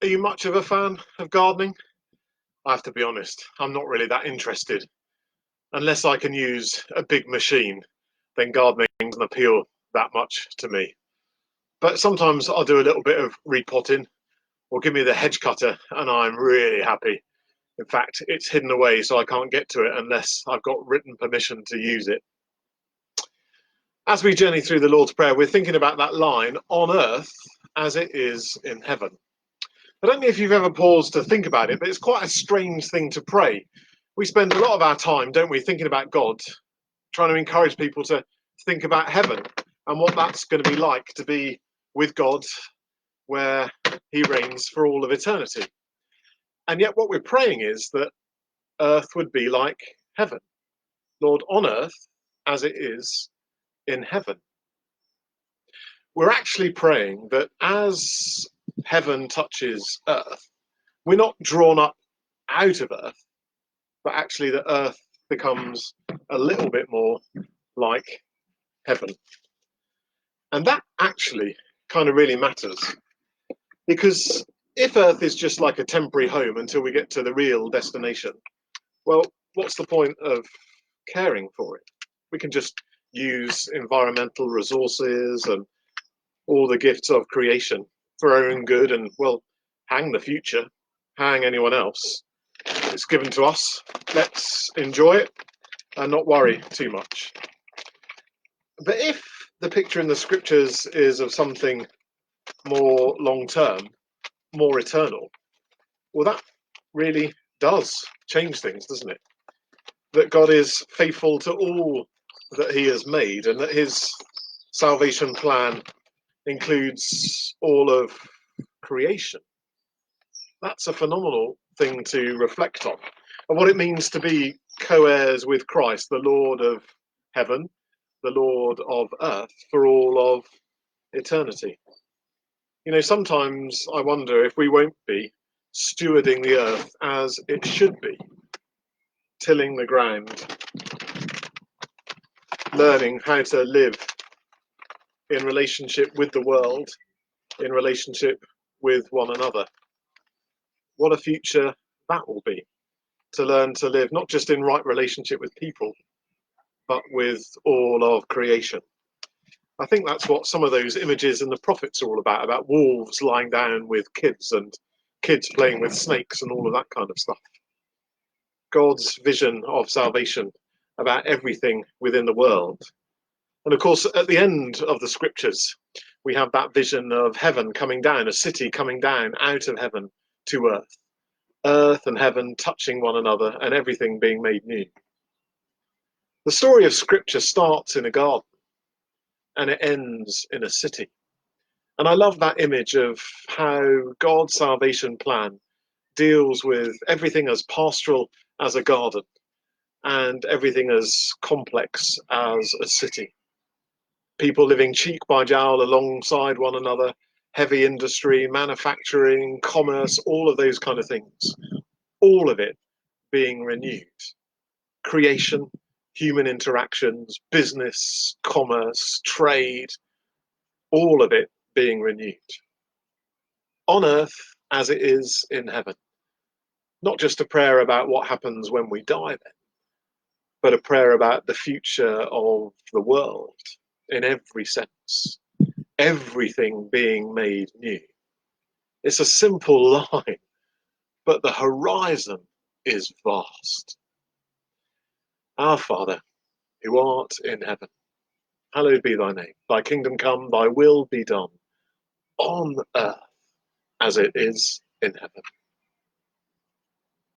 Are you much of a fan of gardening? I have to be honest, I'm not really that interested. Unless I can use a big machine, then gardening doesn't appeal that much to me. But sometimes I'll do a little bit of repotting or give me the hedge cutter and I'm really happy. In fact, it's hidden away so I can't get to it unless I've got written permission to use it. As we journey through the Lord's Prayer, we're thinking about that line, on earth as it is in heaven. I don't know if you've ever paused to think about it, but it's quite a strange thing to pray. We spend a lot of our time, don't we, thinking about God, trying to encourage people to think about heaven and what that's going to be like to be with God where he reigns for all of eternity. And yet what we're praying is that earth would be like heaven. Lord, on earth as it is in heaven. We're actually praying that as heaven touches earth, we're not drawn up out of earth, but actually that earth becomes a little bit more like heaven. And that actually kind of really matters, because if earth is just like a temporary home until we get to the real destination, well, what's the point of caring for it? We can just use environmental resources and all the gifts of creation for our own good and, well, hang the future, hang anyone else. It's given to us. Let's enjoy it and not worry too much. But if the picture in the scriptures is of something more long-term, more eternal, well, that really does change things, doesn't it? That God is faithful to all that he has made and that his salvation plan includes all of creation. That's a phenomenal thing to reflect on, and what it means to be co-heirs with Christ, the Lord of heaven, the Lord of earth, for all of eternity. You know, sometimes I wonder if we won't be stewarding the earth as it should be, tilling the ground, learning how to live in relationship with the world, in relationship with one another. What a future that will be, to learn to live not just in right relationship with people, but with all of creation. I think that's what some of those images in the prophets are all about wolves lying down with kids and kids playing with snakes and all of that kind of stuff. God's vision of salvation about everything within the world. And of course, at the end of the scriptures, we have that vision of heaven coming down, a city coming down out of heaven to earth. Earth and heaven touching one another and everything being made new. The story of scripture starts in a garden and it ends in a city. And I love that image of how God's salvation plan deals with everything as pastoral as a garden and everything as complex as a city. People living cheek by jowl alongside one another, heavy industry, manufacturing, commerce, all of those kind of things. All of it being renewed. Creation, human interactions, business, commerce, trade, all of it being renewed. On earth as it is in heaven. Not just a prayer about what happens when we die then, but a prayer about the future of the world in every sense. Everything being made new. It's a simple line, but the horizon is vast. Our Father, who art in heaven, hallowed be thy name. Thy kingdom come, thy will be done, on earth as it is in heaven.